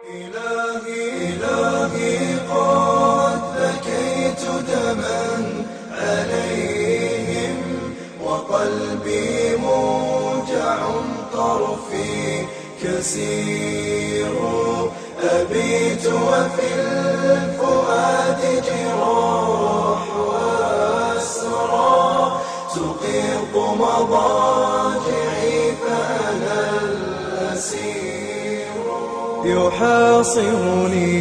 إلهي قد بكيت دما عليهم وقلبي موجع طرفي كسير أبيت وفي الفؤاد جراح وأسرى تقيض مضاجعي فأنا الأسير يحاصرني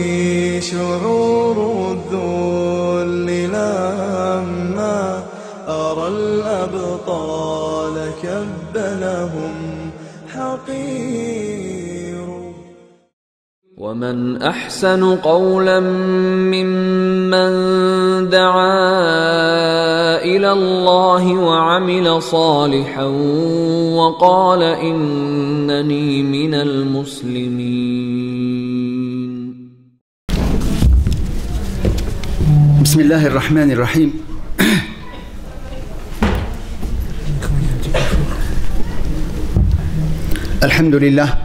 شعور الذل لما أرى الأبطال كب لهم حقير. ومن أحسن قولا ممن دعا إلى الله وعمل صالحا وقال إنني من المسلمين. بسم الله الرحمن الرحيم. الحمد لله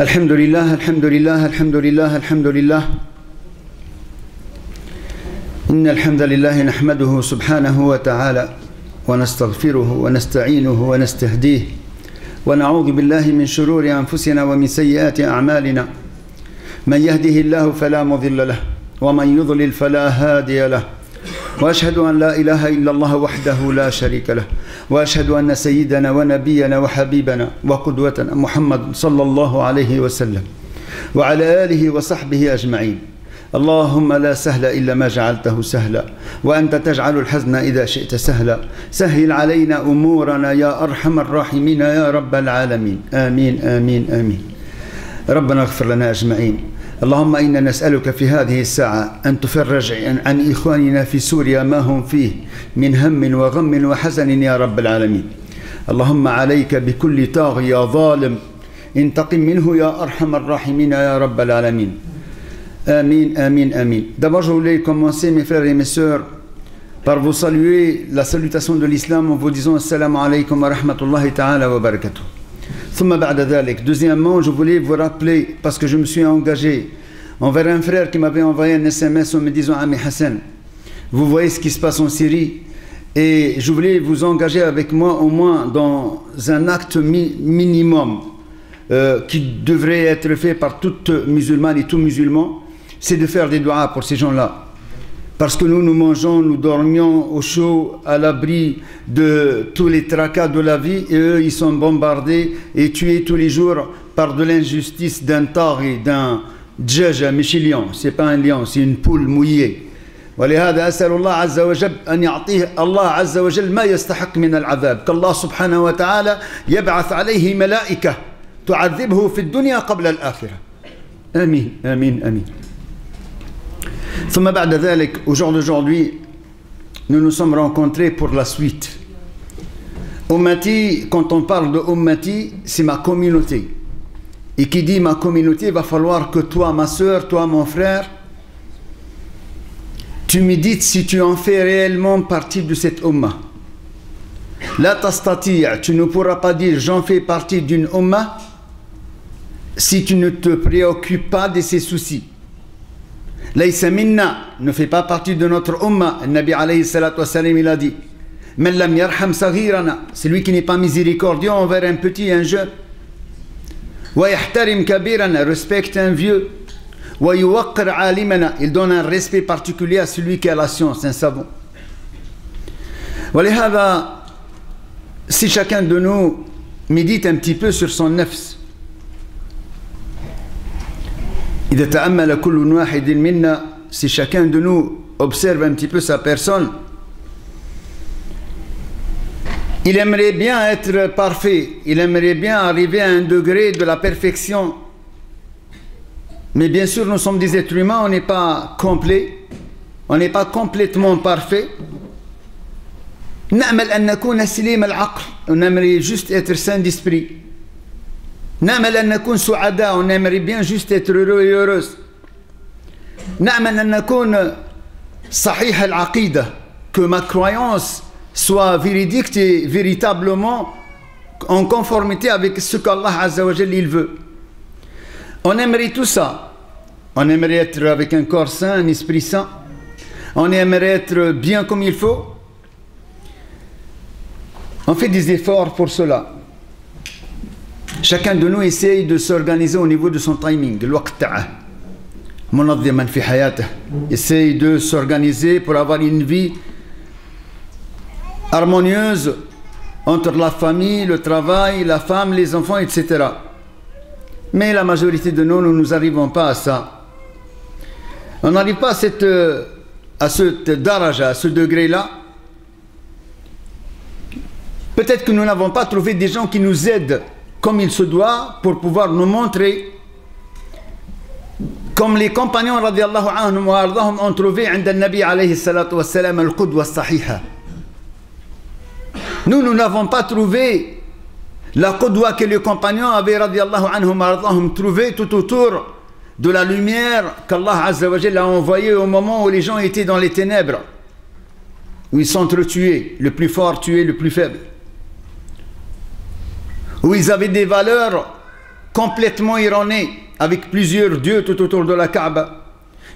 الحمد لله الحمد لله الحمد لله الحمد لله. إن الحمد لله نحمده سبحانه وتعالى ونستغفره ونستعينه ونستهديه ونعوذ بالله من شرور أنفسنا ومن سيئات أعمالنا. من يهده الله فلا مضل له ومن يضلل فلا هادي له. وأشهد أن لا إله إلا الله وحده لا شريك له وأشهد أن سيدنا ونبينا وحبيبنا وقدوتنا محمد صلى الله عليه وسلم وعلى آله وصحبه أجمعين. اللهم لا سهل إلا ما جعلته سهلا وأنت تجعل الحزن إذا شئت سهلا. سهل علينا أمورنا يا أرحم الراحمين يا رب العالمين. آمين آمين آمين. ربنا اغفر لنا أجمعين. اللهم إنا نسألك في هذه الساعة أن تفرج عن إخواننا في سوريا ما هم فيه من هم وغم وحزن يا رب العالمين. اللهم عليك بكل طاغية ظالم انتقم منه يا أرحم الراحمين يا رب العالمين. Amin, amin, amin. D'abord, je voulais commencer, mes frères et mes sœurs, par vous saluer la salutation de l'islam en vous disant Assalamu alaikum wa rahmatullahi ta'ala wa barakatuh. Thumma ba'da dhalik. Deuxièmement, je voulais vous rappeler, parce que je me suis engagé envers un frère qui m'avait envoyé un SMS en me disant Ami Hassan, vous voyez ce qui se passe en Syrie, et je voulais vous engager avec moi au moins dans un acte minimum qui devrait être fait par toute musulmane et tout musulman. C'est de faire des duas pour ces gens-là. Parce que nous mangeons, nous dormions au chaud, à l'abri de tous les tracas de la vie, et eux, ils sont bombardés et tués tous les jours par de l'injustice d'un taghi, d'un djaja, michilion. C'est pas un lion, c'est une poule mouillée. ولهذا أسأل الله عز وجل أن يعطيه الله عز وجل ما يستحق من العذاب كالله سبحانه وتعالى يبعث عليه ملائكة تعذبه في الدنيا قبل الآخرة. آمين آمين آمين. ثم بعد ذلك, au jour d'aujourd'hui, nous nous sommes rencontrés pour la suite. Ummati, quand on parle de Ummati, c'est ma communauté. Et qui dit ma communauté, il va falloir que toi, ma soeur, toi, mon frère, tu me dites si tu en fais réellement partie de cette Ummah. La tastati', tu ne pourras pas dire j'en fais partie d'une Ummah si tu ne te préoccupes pas de ces soucis. Laysa minna, ne fait pas partie de notre Ummah. Le Nabi alayhi salatu wa salam, il a dit Man lam yarham saghirana, c'est lui qui n'est pas miséricordieux envers un petit, un jeune. Wa yahtarim kabirana, respecte un vieux. Wa yuwaqqir alimana, il donne un respect particulier à celui qui a la science, un savant. Wa lihada, si chacun de nous médite un petit peu sur son nafs, إذا تأمل كل واحد منا, si chacun de nous observe un petit peu sa personne, il aimerait bien être parfait, il aimerait bien arriver à un degré de la perfection. Mais bien sûr, nous sommes des êtres humains, on n'est pas complet, on n'est pas complètement parfait. نأمل أن نكون سليم العقل, on aimerait juste être sain d'esprit. نأمل أن نكون سعداء, on aimerait bien juste être heureux et heureuse. نأمل أن نكون صحيح العقيدة, que ma croyance soit véridique et véritablement en conformité avec ce qu'Allah Azza wa Jalla il veut. On aimerait tout ça. On aimerait être avec un corps sain, un esprit sain. On aimerait être bien comme il faut. On fait des efforts pour cela. Chacun de nous essaye de s'organiser au niveau de son timing, de l'waqt. Munazziman fi hayatih. Essaye de s'organiser pour avoir une vie harmonieuse entre la famille, le travail, la femme, les enfants, etc. Mais la majorité de nous nous n'arrivons pas à ça. On n'arrive pas à ce daraja, à ce degré-là. Peut-être que nous n'avons pas trouvé des gens qui nous aident comme il se doit pour pouvoir nous montrer, comme les compagnons radiallahu anhum wa ardahum ont trouvé عند النبي عليه الصلاة والسلام القدوة الصحيحة. Nous n'avons pas trouvé la qudwa que les compagnons avaient radiallahu anhum wa ardahum trouvé tout autour de la lumière qu'Allah Azza wa Jalla a envoyée au moment où les gens étaient dans les ténèbres, où ils s'entretuaient, le plus fort tuait le plus faible, où ils avaient des valeurs complètement erronées avec plusieurs dieux tout autour de la Kaaba.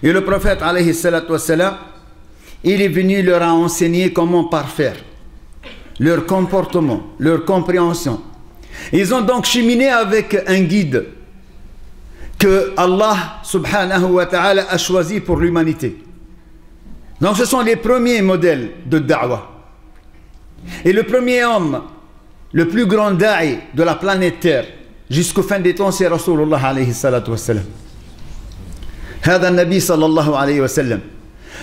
Et le prophète alayhi salatu wassalam, il est venu leur a enseigné comment parfaire leur comportement, leur compréhension. Ils ont donc cheminé avec un guide que Allah subhanahu wa ta'ala a choisi pour l'humanité. Donc ce sont les premiers modèles de da'wah. Et le premier homme, le plus grand da'i de la planète Terre, jusqu'au fin des temps, c'est Rasulullah alayhi salatu wassalam. هذا النبي صلى الله عليه وسلم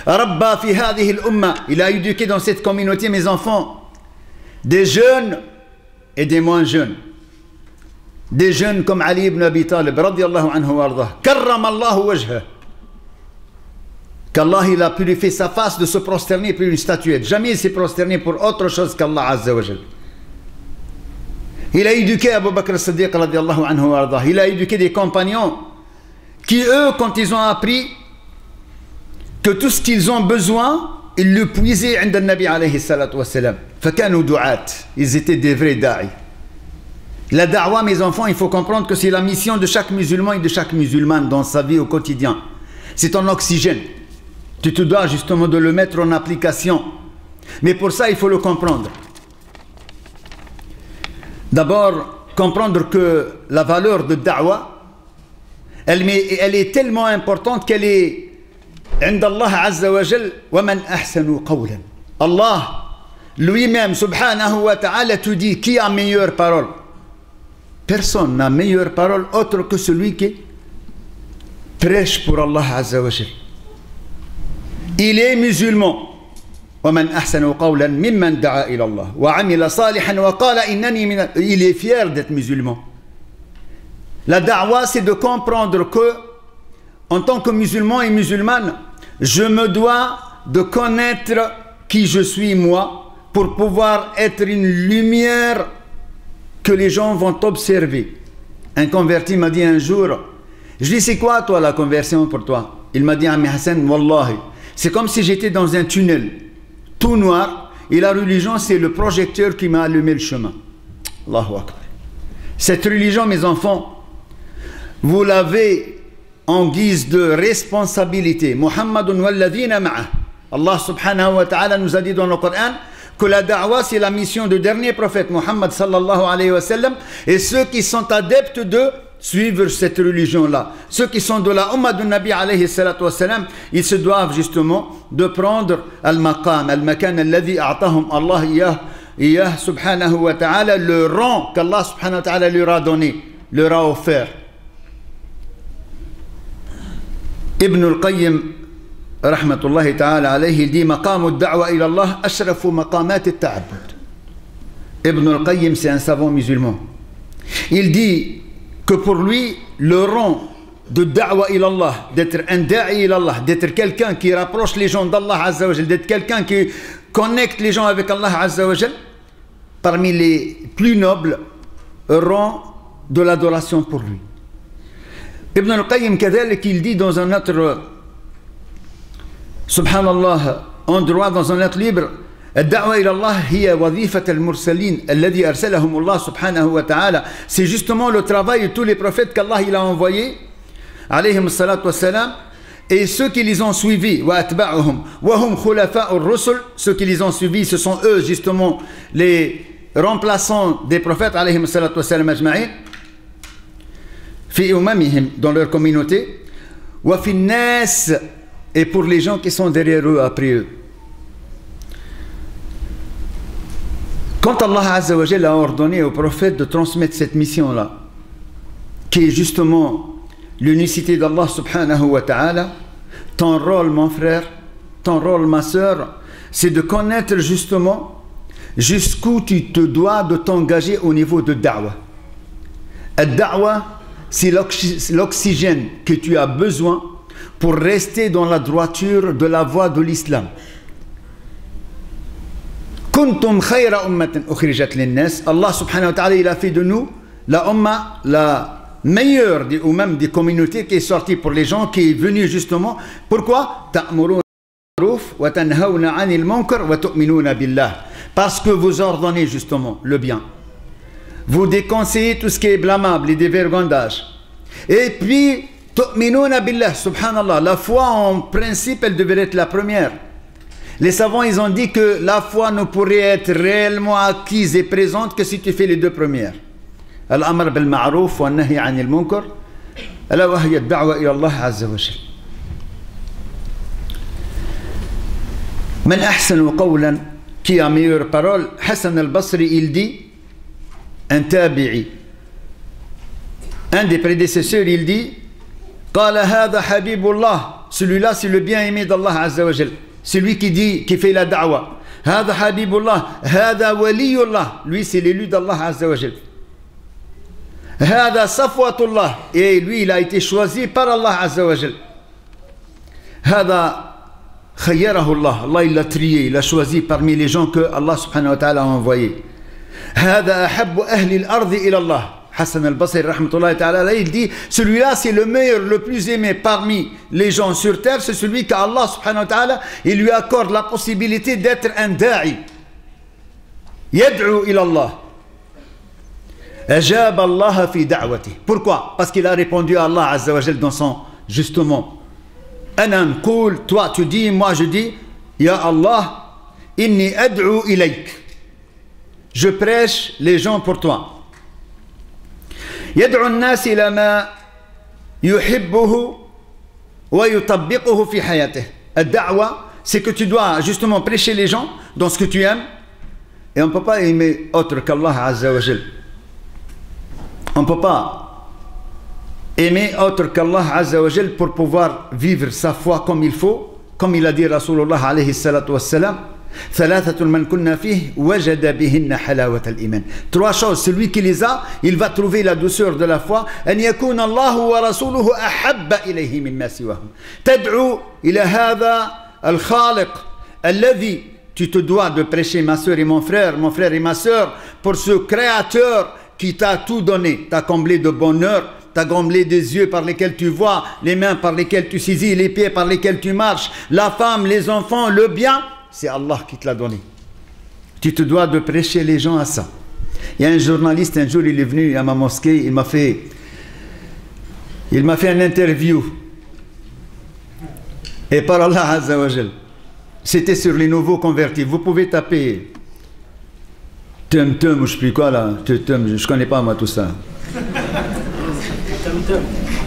ربى في هذه الأمة. Il a éduqué dans cette communauté mes enfants, des jeunes et des moins jeunes. Des jeunes comme Ali ibn Abi Talib radiyallahu anhu wa ardah. Karram Allahu wajhah. Qu'Allah il a purifié sa face de se prosterner pour une statuette. Jamais il s'est prosterné pour autre chose qu'Allah Azza wa Jal. Il a éduqué Abu Bakr as-Siddiq radiyallahu anhu wa ardah. Il a éduqué des compagnons qui eux, quand ils ont appris que tout ce qu'ils ont besoin, ils le puisaient عند النبي عليه الصلاة والسلام. فكانوا دعاة. Ils étaient des vrais da'i. La da'wah, mes enfants, il faut comprendre que c'est la mission de chaque musulman et de chaque musulmane dans sa vie au quotidien. C'est ton oxygène. Tu te dois justement de le mettre en application. Mais pour ça, il faut le comprendre. D'abord, comprendre que la valeur de da'wah, elle est tellement importante qu'elle est عند الله عز وجل ومن أحسن قولا. Allah lui-même subhanahu wa ta'ala te dit qui a meilleure parole. Personne n'a meilleure parole autre que celui qui prêche pour Allah Azza wa Jal. Il est musulman. ومن أحسن قولا ممن دعا إلى الله وعمل صالحا وقال إنني من. Il est fier d'être musulman. La da'wah, c'est de comprendre que en tant que musulman et musulmane, je me dois de connaître qui je suis moi pour pouvoir être une lumière que les gens vont observer. Un converti m'a dit un jour, je dis c'est quoi toi la conversion pour toi? Il m'a dit Ami Hassan, wallahi, c'est comme si j'étais dans un tunnel tout noir et la religion c'est le projecteur qui m'a allumé le chemin. Allahu Akbar. Cette religion, mes enfants, vous l'avez en guise de responsabilité. Muhammadun walladhina ma'ah. Allah subhanahu wa ta'ala nous a dit dans le Coran que la da'wah c'est la mission du dernier prophète Muhammad sallallahu alayhi wa sallam, et ceux qui sont adeptes de suivre cette religion-là, ceux qui sont de la umma du Nabi alayhi salatu wa sallam, ils se doivent justement de prendre al-maqam, al-makan alladhi a'tahum Allah iyah subhanahu wa ta'ala, le rang qu'Allah subhanahu wa ta'ala leur a donné, leur a offert. Ibn al-Qayyim rahmatullahi ta'ala alayhi, il dit maqam ad-da'wa ila Allah ashrafu maqamat at-ta'abbud. Ibn al-Qayyim c'est un savant musulman. Il dit que pour lui le rang de da'wa ila Allah, d'être un da'i ila Allah, d'être quelqu'un qui rapproche les gens d'Allah Azza wa Jal, d'être quelqu'un qui connecte les gens avec Allah Azza wa Jal, parmi les plus nobles rangs de l'adoration pour lui. Ibn al-Qayyim kadhalik, il dit dans un autre subhanallah endroit, dans un autre livre, الدعوة إلى الله هي وظيفة المرسلين الذي أرسلهم الله سبحانه وتعالى. C'est justement le travail de tous les prophètes qu'Allah il a envoyés, alayhim salatu wassalam, et ceux qui les ont suivis, wa atba'uhum, wa hum khulafa'ur rusul, ceux qui les ont suivis, ce sont eux justement les remplaçants des prophètes, alayhim salatu wassalam ajma'in, fi umamihim, dans leur communauté, wa fi nas, et pour les gens qui sont derrière eux, après eux. Quand Allah Azza wa Jalla a ordonné aux prophètes de transmettre cette mission-là, qui est justement l'unicité d'Allah subhanahu wa ta'ala, ton rôle mon frère, ton rôle ma sœur, c'est de connaître justement jusqu'où tu te dois de t'engager au niveau de da'wah. Ad-da'wah, c'est l'oxygène que tu as besoin pour rester dans la droiture de la voie de l'islam. Kuntum khayra ummatin ukhrijat linnas. Allah subhanahu wa ta'ala, il a fait de nous la umma, la meilleure des ummam, des communautés qui est sortie pour les gens, qui est venue justement. Pourquoi? Ta'muruna bil ma'ruf wa tanhawna 'anil munkar wa tu'minuna billah. Parce que vous ordonnez justement le bien. Vous déconseillez tout ce qui est blâmable et dévergondage. Et puis, tu'minuna billah, subhanallah, la foi en principe, elle devrait être la première. Les savants, ils ont dit que la foi ne pourrait être réellement acquise et présente que si tu fais les deux premières. Al-amr bil ma'ruf wa nahy 'anil munkar, ala wa hiya ad-da'wa ila Allah azza wa jalla. Man ahsanu qawlan, qui a meilleure parole? Hassan al-Basri, il dit, un tabi'i, un des prédécesseurs, il dit, qala hadha habibullah, celui-là c'est le bien-aimé d'Allah azza wa jalla. Celui qui dit, qui fait la da'wa. Hada habibullah, hada waliyullah. Lui, c'est l'élu d'Allah azza wa jal. Hada safwatullah. Et lui, il a été choisi par Allah azza wa jal. Hada khayyarahullah. Allah, il l'a trié, il l'a choisi parmi les gens que Allah subhanahu wa ta'ala a envoyés. Hada ahabbu ahli al-ardi ila Allah. Hassan al-Basri, rahmatullahi ta'ala, il dit, celui-là c'est le meilleur, le plus aimé parmi les gens sur terre, c'est celui qu'Allah subhanahu wa ta'ala, il lui accorde la possibilité d'être un da'i. Yad'u ila Allah. Ajab Allah fi da'wati. Pourquoi? Parce qu'il a répondu à Allah azza wa jal dans son, justement, Anam qul, toi tu dis, moi je dis, Ya Allah, inni ad'u ilayk. Je prêche les gens pour toi. يدعو الناس إلى ما يحبه ويطبقه في حياته. الدعوة, c'est que tu dois justement prêcher les gens dans ce que tu aimes, et on ne peut pas aimer autre qu'Allah azza wa jal. On ne peut pas aimer autre qu'Allah azza wa jal pour pouvoir vivre sa foi comme il faut, comme il a dit Rasulullah alayhi salatu wassalam. Trois choses, celui qui les a, il va trouver la douceur de la foi. أن يكون الله ورسوله أحب إليه مما سواهم. تدعو إلى هذا الخالق الذي, tu te dois de prêcher, ma soeur et mon frère et ma soeur, pour ce créateur qui t'a tout donné, t'a comblé de bonheur, t'as comblé des yeux par lesquels tu vois, les mains par lesquelles tu saisis, les pieds par lesquels tu marches, la femme, les enfants, le bien. C'est Allah qui te l'a donné. Tu te dois de prêcher les gens à ça. Il y a un journaliste, un jour, il est venu à ma mosquée, il m'a fait un interview. Et par Allah azza wa jal, c'était sur les nouveaux convertis. Vous pouvez taper Tum ou je sais plus quoi là, Tum, je connais pas moi tout ça.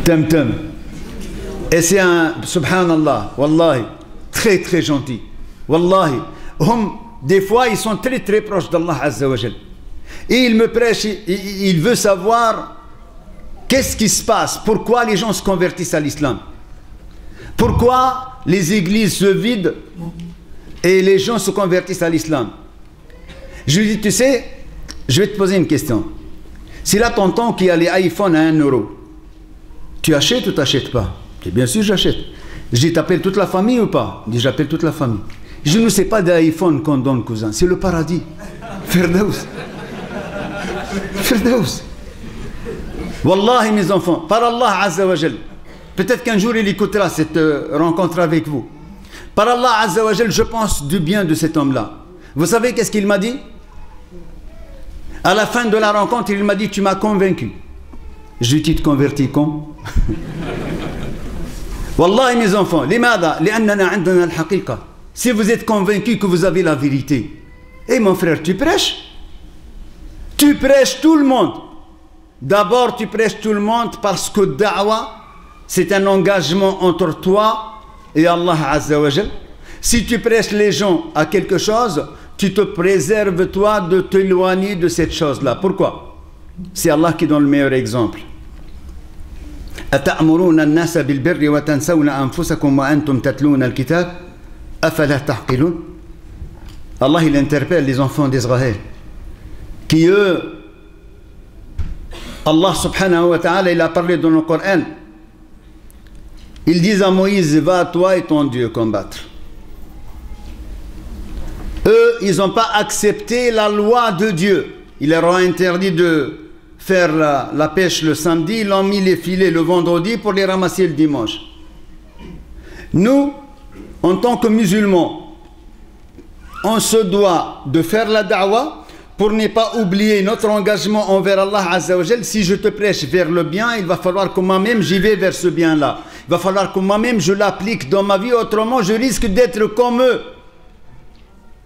Tum. Et c'est un, subhanallah, wallahi, très très gentil. Wallahi, des fois ils sont très très proches d'Allah azza wa jal. Et il me prêche, il veut savoir qu'est-ce qui se passe, pourquoi les gens se convertissent à l'islam, pourquoi les églises se vident et les gens se convertissent à l'islam. Je lui dis, tu sais, je vais te poser une question. Si là t'entends qu'il y a les iPhones à 1 euro, tu achètes ou t'achètes pas? Je dis, bien sûr j'achète. Je dis, t'appelles toute la famille ou pas? Il dit, j'appelle toute la famille. Je ne sais pas d'iPhone qu'on donne, cousin, c'est le paradis. Firdaus. Wallahi mes enfants, par Allah azza wa jal, peut-être qu'un jour il écoutera cette rencontre avec vous. Par Allah azza wa jal, je pense du bien de cet homme-là. Vous savez qu'est-ce qu'il m'a dit? À la fin de la rencontre, il m'a dit, tu m'as convaincu. Je lui ai dit, tu te convertis quand? Wallahi mes enfants, si vous êtes convaincus que vous avez la vérité, et mon frère, tu prêches tout le monde. D'abord, tu prêches tout le monde parce que da'wa, c'est un engagement entre toi et Allah Azza wa Jal. Si tu prêches les gens à quelque chose, tu te préserves toi de t'éloigner de cette chose-là. Pourquoi? C'est Allah qui donne le meilleur exemple. أتأمرون الناس بالبر وتنسون أنفسكم وأنتم تتلون الكتاب أفلا تعقلون. Allah il interpelle les enfants d'Israël qui eux, Allah subhanahu wa ta'ala il a parlé dans le Coran, ils disent à Moïse, va toi et ton Dieu combattre. Eux ils n'ont pas accepté la loi de Dieu, il leur a interdit de faire la pêche le samedi, ils ont mis les filets le vendredi pour les ramasser le dimanche. Nous, en tant que musulmans, on se doit de faire la da'wa pour ne pas oublier notre engagement envers Allah Azza wa Jal. Si je te prêche vers le bien, il va falloir que moi-même j'y vais vers ce bien-là. Il va falloir que moi-même je l'applique dans ma vie, autrement je risque d'être comme eux.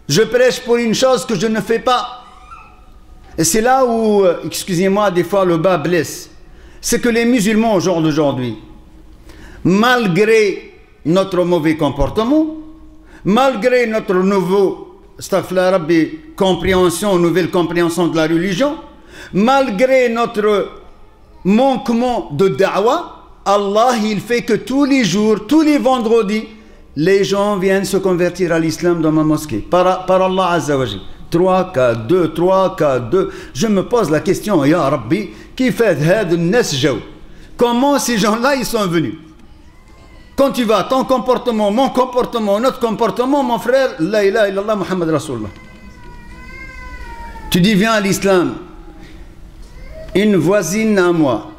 Je prêche pour une chose que je ne fais pas. Et c'est là où, excusez-moi, des fois le bas blesse. C'est que les musulmans au jour d'aujourd'hui, malgré notre mauvais comportement, malgré notre nouvelle compréhension de la religion, malgré notre manquement de da'wa, Allah il fait que tous les jours, tous les vendredis, les gens viennent se convertir à l'islam dans ma mosquée, par Allah Azza wa Jal. 3 cas 2, 3 cas 2. Je me pose la question, Ya Rabbi, qui fait comment ces gens-là ils sont venus? Quand tu vas, ton comportement, mon comportement, notre comportement, mon frère, la ilaha illallah Muhammad Rasulullah. Tu dis viens à l'islam. Une voisine à moi,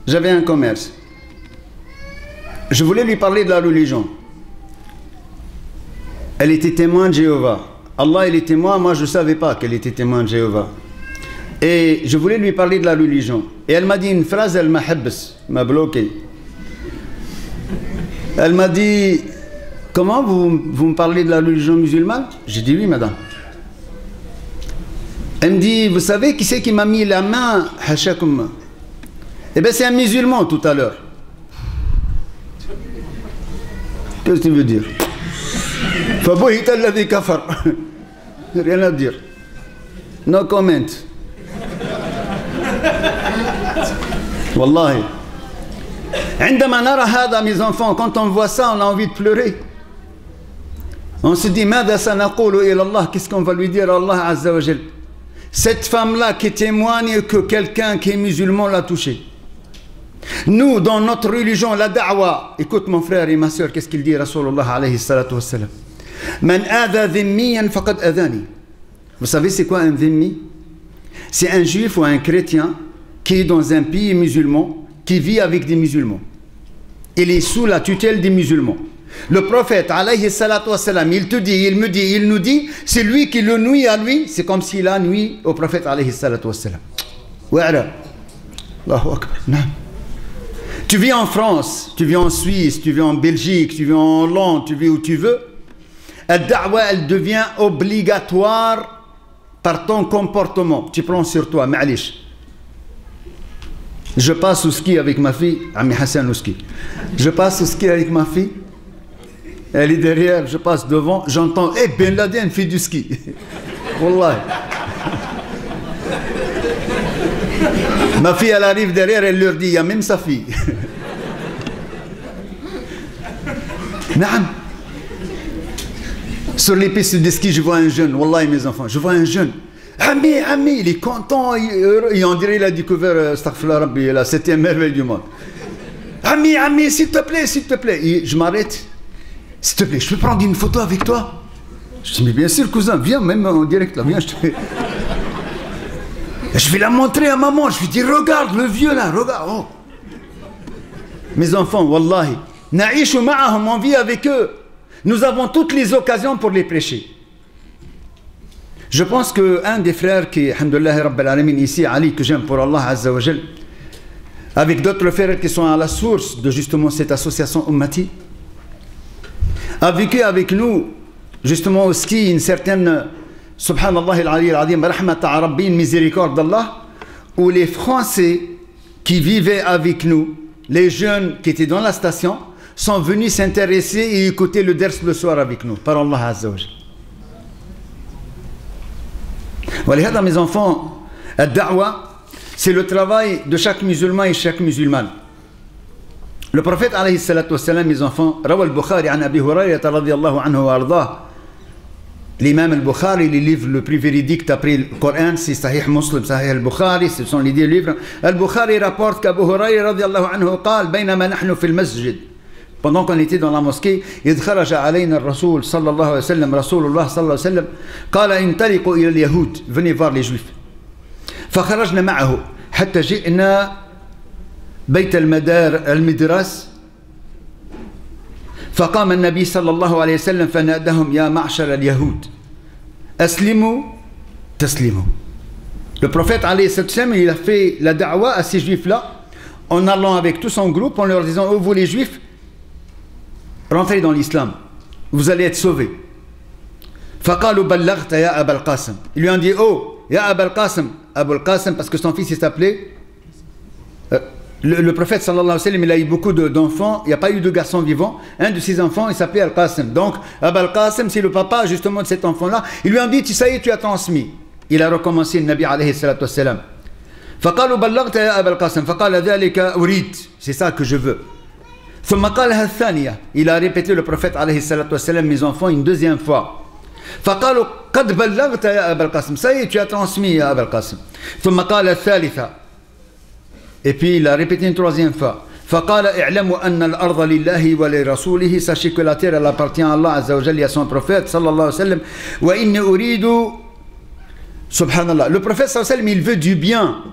j'avais un commerce. Je voulais lui parler de la religion. Elle était témoin de Jéhovah. Allah il est témoin, moi je ne savais pas qu'elle était témoin de Jéhovah. Et je voulais lui parler de la religion. Et elle m'a dit une phrase, elle m'a bloqué. Elle m'a dit, comment vous me parlez de la religion musulmane? J'ai dit oui madame. Elle me dit, vous savez qui c'est qui m'a mis la main? Hashakum. Eh bien c'est un musulman tout à l'heure. Qu'est-ce que tu veux dire? Rien à dire. No comment. Wallahi. Mes enfants, quand on voit ça, on a envie de pleurer. On se dit, qu'est-ce qu'on va lui dire à Allah Azza wa Jal? Cette femme-là qui témoigne que quelqu'un qui est musulman l'a touché. Nous, dans notre religion, la da'wa, écoute mon frère et ma soeur, qu'est-ce qu'il dit Rasulullah alayhi salatu wassalam? Vous savez c'est quoi un dhimmi? C'est un juif ou un chrétien qui est dans un pays musulman, qui vit avec des musulmans. Il est sous la tutelle des musulmans. Le prophète alayhi salatu wassalam, il te dit, il me dit, il nous dit, c'est lui qui le nuit à lui, c'est comme s'il a nuit au prophète alayhi salatu wassalam. Allahu akbar. Tu vis en France, tu vis en Suisse, tu vis en Belgique, tu vis en Hollande, tu vis où tu veux. La da'wa, elle devient obligatoire par ton comportement. Tu prends sur toi, ma'alish. Je passe au ski avec ma fille, Ami Hassan au ski. Je passe au ski avec ma fille, elle est derrière, je passe devant, j'entends, Ben Laden fait du ski. Wallah. Ma fille, elle arrive derrière, elle leur dit, il y a même sa fille. Naam. Sur les pistes de ski, je vois un jeune, Wallah mes enfants, je vois un jeune. Ami, il est content, il on dirait il a découvert astaghfirullah Rabbi, la 7e merveille du monde. Ami, s'il te plaît. Et je m'arrête. S'il te plaît, je peux prendre une photo avec toi? Je dis, mais bien sûr, cousin, viens, même en direct, là, viens, je vais la montrer à maman, je lui dis, regarde le vieux là, regarde. Oh. Mes enfants, wallahi, na'ishu ma'ahum, on vit avec eux. Nous avons toutes les occasions pour les prêcher. Je pense qu'un des frères qui, alhamdoulilah Rabbil Alamin, ici, Ali, que j'aime pour Allah Azza wa Jal, avec d'autres frères qui sont à la source de justement cette association Ummati, a vécu avec nous justement au ski une certaine, subhanallah al-Ali al-Adim, rahmata rabbi, une miséricorde d'Allah, où les Français qui vivaient avec nous, les jeunes qui étaient dans la station, sont venus s'intéresser et écouter le ders le soir avec nous, par Allah Azza wa Jal. Walihada, mes enfants, ad-da'wa, c'est le travail de chaque musulman et chaque musulmane. Le prophète alayhi salatu wassalam, mes enfants, Rawa al-Bukhari an Abi Hurayrata radiyallahu anhu wa ardah. L'imam al-Bukhari, les livres le plus véridiques d'après le Coran, c'est Sahih Muslim, Sahih al-Bukhari, ce sont les 10 livres. Al-Bukhari rapporte qu'Abu Hurayra radiyallahu anhu قال بينما نحن في المسجد. Pendant qu'on était dans la mosquée, إذ خرج علينا الرسول صلى الله عليه وسلم رسول الله صلى الله عليه وسلم قال انطلقوا إلى اليهود. Venez voir les juifs. فخرجنا معه حتى جئنا بيت المدرس فقام النبي صلى الله عليه وسلم فنادهم يا معشر اليهود أسلموا تسلموا. Le prophète alayhi salam, il a fait la da'wa à ces juifs là en allant avec tout son groupe en leur disant: oh, vous les juifs, rentrez dans l'islam, vous allez être sauvés. فقالوا بلغت يا أبا القاسم. Ils lui ont dit: oh ya Abul Qasim, Abul Qasim, parce que son fils il s'appelait le prophète sallallahu alayhi wa sallam, il a eu beaucoup d'enfants, il n'y a pas eu de garçon vivant. Un de ses enfants, il s'appelait Al-Qasim. Donc, Abul Qasim, c'est le papa justement de cet enfant-là. Ils lui ont dit: ça y est, tu as transmis. Il a recommencé le Nabi alayhi salatu wassalam. فقالوا بلغت يا أبا القاسم فقال ذلك أريد. C'est ça que je veux. ثم قالها الثانية. Il a répété le prophète alayhi salatu wassalam, mes enfants, une deuxième fois. فقالوا قد بلغت يا أبا القاسم. Ça y est, tu as transmis يا أبا القاسم. ثم قال الثالثة. Et puis il a répété une troisième fois. فقال اعلموا أن الأرض لله ولرسوله. Sachez que la terre elle appartient à Allah Azza wa Jalla et à son prophète sallallahu alayhi wa sallam. وإني أريد. Subhanallah. Le prophète sallallahu alayhi wa sallam, il veut du bien.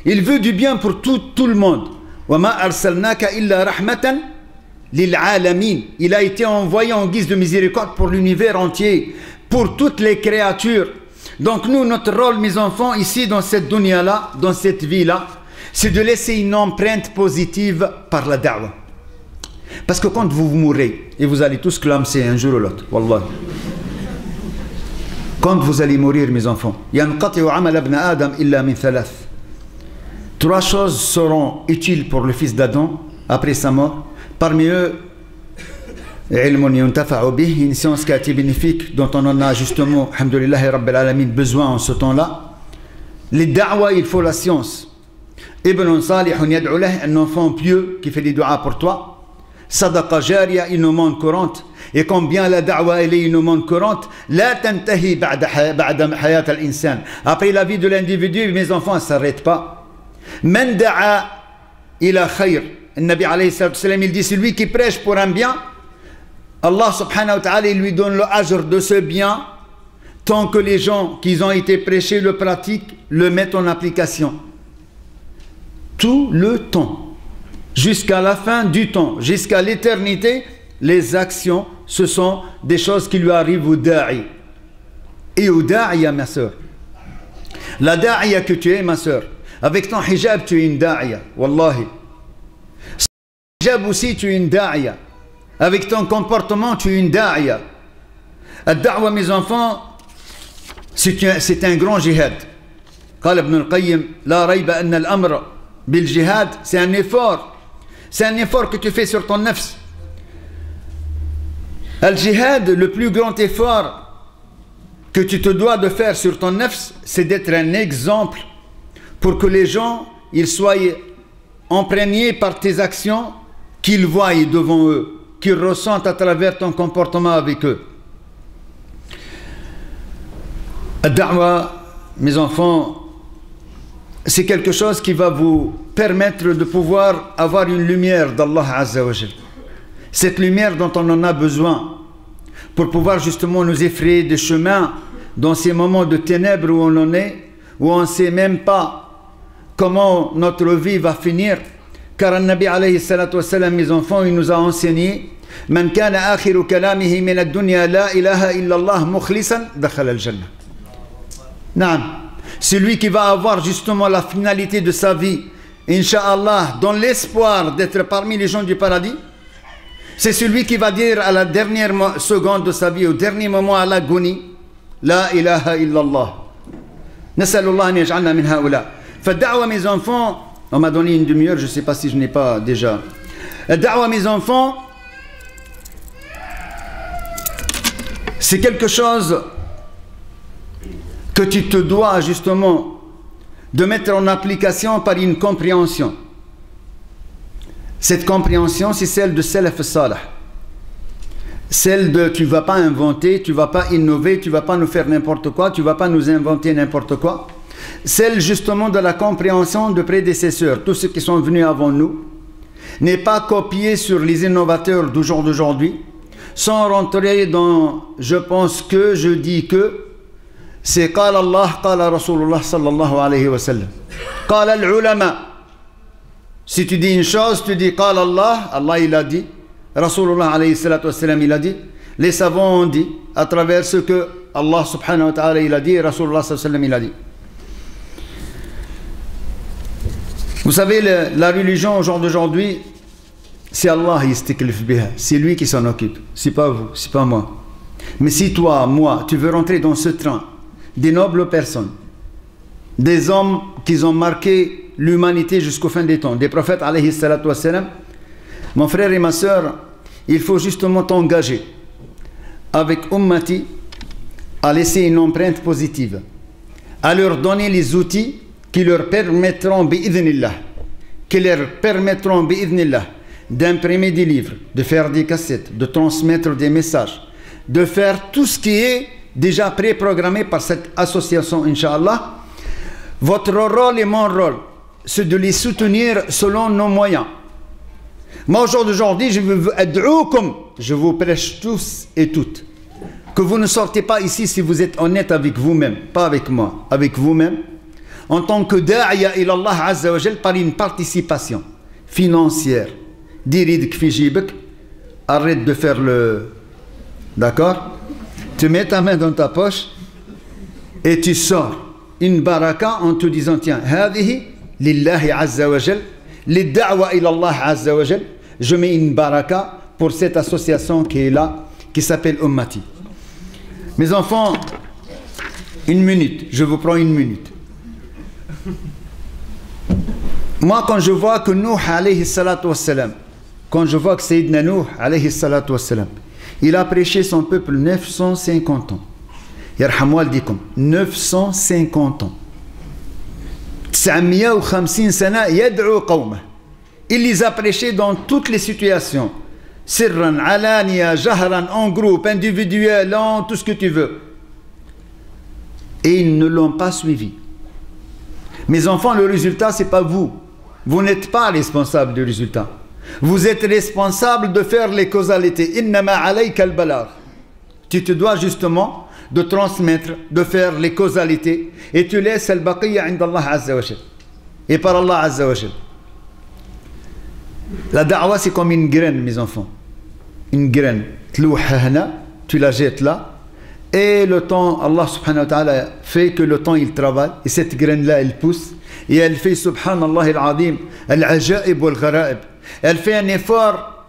Il veut du bien pour tout le monde. وما أرسلناك إلا رحمة للعالمين. Il a été envoyé en guise de miséricorde pour l'univers entier, pour toutes les créatures. Donc nous, notre rôle, mes enfants, ici dans cette dunya là, dans cette vie là, c'est de laisser une empreinte positive par la da'wa. Parce que quand vous mourrez, et vous allez tous clamser un jour ou l'autre, wallah. Quand vous allez mourir, mes enfants, ينقطع عمل ابن آدم إلا من ثلاث. 3 choses seront utiles pour le fils d'Adam après sa mort. Parmi eux, علم ينتفع به, une science qui a été bénéfique, dont on en a justement, alhamdoulillahi rabbil alamin, besoin en ce temps-là. Les da'wa, il faut la science. Ibn Salihun yad'u lahu, un enfant pieux qui fait des du'as pour toi. Sadaqa jariya, une aumône courante. Et combien la da'wa elle est une aumône courante, la tantahi ba'da hayat al-insan. Après la vie de l'individu, mes enfants, elle ne s'arrête pas. Man da'a ila khayr. Le Nabi alayhi salam, il dit: celui qui prêche pour un bien, Allah subhanahu wa ta'ala, il lui donne le ajr de ce bien tant que les gens qui ont été prêchés le pratiquent, le mettent en application. Tout le temps, jusqu'à la fin du temps, jusqu'à l'éternité, les actions, ce sont des choses qui lui arrivent au da'i. Et au da'iya, ma soeur. La da'iya que tu es, ma soeur, avec ton hijab, tu es une da'iya, wallahi. Sans hijab aussi, tu es une da'iya. Avec ton comportement, tu es une da'iya. Ad-da'wa, mes enfants, c'est un grand jihad. قال ابن القيم لا ريب أن الأمر بالجهاد, c'est un effort. C'est un effort que tu fais sur ton nafs. Al-jihad, le plus grand effort que tu te dois de faire sur ton nafs, c'est d'être un exemple pour que les gens ils soient imprégnés par tes actions, qu'ils voient devant eux, qu'ils ressentent à travers ton comportement avec eux. Ad-da'wa, mes enfants, c'est quelque chose qui va vous permettre de pouvoir avoir une lumière d'Allah Azza wa Jal. Cette lumière dont on en a besoin pour pouvoir justement nous effrayer des chemins dans ces moments de ténèbres où on en est, où on ne sait même pas comment notre vie va finir. Car le Nabi alayhi salatu wassalam, mes enfants, il nous a enseigné: Man kana akhiru kalamihi min ad-dunya la ilaha illa Allah mukhlisan dakhala al-jannah. Non. Celui qui va avoir justement la finalité de sa vie, Inch'Allah, dans l'espoir d'être parmi les gens du paradis, c'est celui qui va dire à la dernière seconde de sa vie, au dernier moment à l'agonie, La ilaha illallah. Nas'alullah an yaj'alna min haoula. Fad'awa mes enfants, on m'a donné une demi-heure, je ne sais pas si je n'ai pas déjà. Da'wa mes enfants, c'est quelque chose que tu te dois justement de mettre en application par une compréhension. Cette compréhension, c'est celle de Salaf Salah. Celle de tu ne vas pas inventer, tu ne vas pas innover, tu ne vas pas nous faire n'importe quoi, tu ne vas pas nous inventer n'importe quoi. Celle justement de la compréhension de prédécesseurs, tous ceux qui sont venus avant nous, n'est pas copié sur les innovateurs d'aujourd'hui, sans rentrer dans je pense que, je dis que, c'est قال Allah, قال Rasulullah sallallahu alayhi wa sallam. قال العلماء. Si tu dis une chose, tu dis قال Allah, Allah il a dit, Rasulullah alayhi salatu wa sallam il a dit, les savants ont dit, à travers ce que Allah subhanahu wa ta'ala il a dit, Rasulullah sallallahu alayhi wa sallam il a dit. Vous savez, la religion au jour d'aujourd'hui, c'est Allah, c'est lui qui s'en occupe, c'est pas vous, c'est pas moi. Mais si toi, moi, tu veux rentrer dans ce train des nobles personnes, des hommes qui ont marqué l'humanité jusqu'au fin des temps, des prophètes alayhi salatu wassalam, mon frère et ma soeur, il faut justement t'engager avec Ummati à laisser une empreinte positive, à leur donner les outils qui leur permettront d'imprimer des livres, de faire des cassettes, de transmettre des messages, de faire tout ce qui est déjà préprogrammé par cette association, Inch'Allah. Votre rôle et mon rôle, c'est de les soutenir selon nos moyens. Moi, aujourd'hui, je vous prêche tous et toutes que vous ne sortez pas ici si vous êtes honnête avec vous-même, pas avec moi, avec vous-même, en tant que da'iya ilallah azza wa jal, par une participation financière. Dirid kfijibek, arrête de faire le... D'accord? Tu mets ta main dans ta poche et tu sors une baraka en te disant, tiens, hadihi lillahi azza wa jal, li da'wa ilallah azza wa jal, je mets une baraka pour cette association qui est là, qui s'appelle Ummati. Mes enfants, une minute, je vous prends une minute. Moi, quand je vois que Nuh alayhi salatu wassalam, quand je vois que Sayyidina Nuh alayhi salatu wassalam, il a prêché son peuple 950 ans. Yarhamu aldikum, 950 ans. 950 sana yad'u qawmah. Il les a prêchés dans toutes les situations. Sirran, alania, jahran, en groupe, individuel, en tout ce que tu veux. Et ils ne l'ont pas suivi. Mes enfants, le résultat, ce n'est pas vous. Vous n'êtes pas responsable du résultat. Vous êtes responsable de faire les causalités. Innama alayka al-balagh. Tu te dois justement de transmettre, de faire les causalités, et tu laisses al-baqiyya inda Allah azza wa jal. Et par Allah azza wa jal. La da'wa, c'est comme une graine, mes enfants. Une graine. Tu la jettes là. Et le temps, Allah subhanahu wa ta'ala fait que le temps il travaille, et cette graine-là elle pousse, et elle fait subhanallah al-azim, al-ajaib wal-gharaib. Elle fait un effort,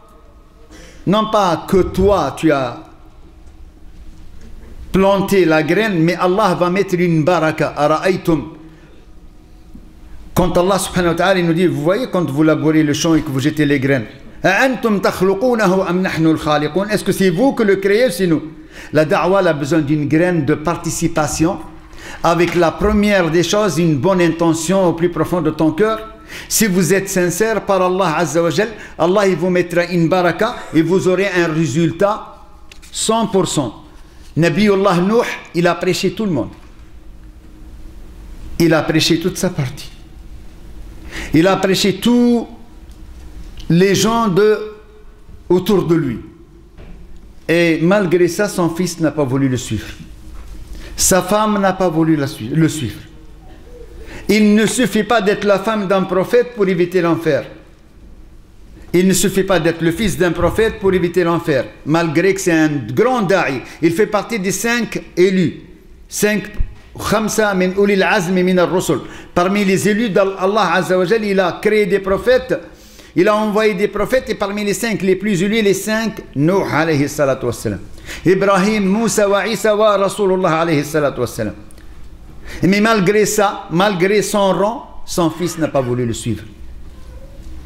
non pas que toi tu as planté la graine, mais Allah va mettre une baraka. Ara'aytum. Quand Allah subhanahu wa ta'ala nous dit, vous voyez quand vous labourez le champ et que vous jetez les graines, est-ce que c'est vous que le créez ou c'est nous? La da'wa a besoin d'une graine de participation, avec la première des choses, une bonne intention au plus profond de ton cœur. Si vous êtes sincère par Allah azza wa jal, Allah il vous mettra une baraka et vous aurez un résultat 100%. Nabiullah Nuh, il a prêché tout le monde. Il a prêché toute sa partie. Il a prêché tous les gens autour de lui. Et malgré ça, son fils n'a pas voulu le suivre. Sa femme n'a pas voulu le suivre. Il ne suffit pas d'être la femme d'un prophète pour éviter l'enfer. Il ne suffit pas d'être le fils d'un prophète pour éviter l'enfer. Malgré que c'est un grand da'i. Il fait partie des 5 élus. 5 خمسة من أولي العزم من الرسل. Parmi les élus d'Allah Azza wa Jal, il a créé des prophètes, il a envoyé des prophètes, et parmi les 5 les plus élus, les 5, Nuh alayhi salatu wassalam, Ibrahim, Moussa wa Isa wa Rasulullah alayhi salatu wassalam. Mais malgré ça, malgré son rang, son fils n'a pas voulu le suivre.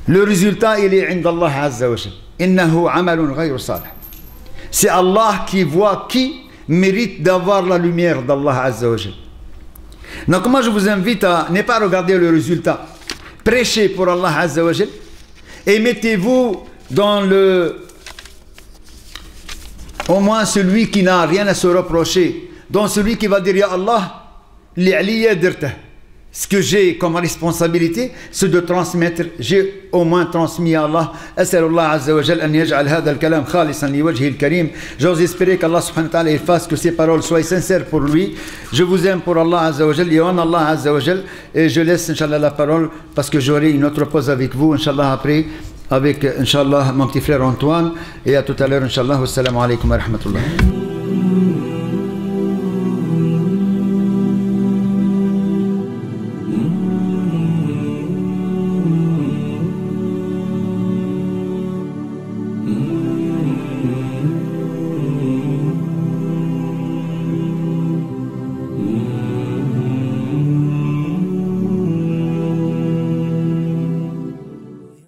Le résultat, il est indallah Azza wa Jal. Innahu amalun ghayru salih. C'est Allah qui voit qui mérite d'avoir la lumière d'Allah Azza wa Jal. Donc moi je vous invite à ne pas regarder le résultat. Prêchez pour Allah Azza wa Jal et mettez-vous dans le... au moins celui qui n'a rien à se reprocher, dans celui qui va dire Ya Allah, li'aliya dirtah. Ce que j'ai comme responsabilité, c'est de transmettre. J'ai au moins transmis à Allah. As'alullah Azza wa Jal an yaj'al hadha al-kalam khalisan li wajhi al-karim. J'ose espérer qu'Allah subhanahu wa ta'ala fasse que ces paroles soient sincères pour lui. Je vous aime pour Allah Azza wa Jal, Yawan Allah Azza wa Jal, et je laisse Inch'Allah la parole parce que j'aurai une autre pause avec vous, Inch'Allah après, avec Inch'Allah mon petit frère Antoine, et à tout à l'heure Inch'Allah. Wassalamu alaikum wa rahmatullah.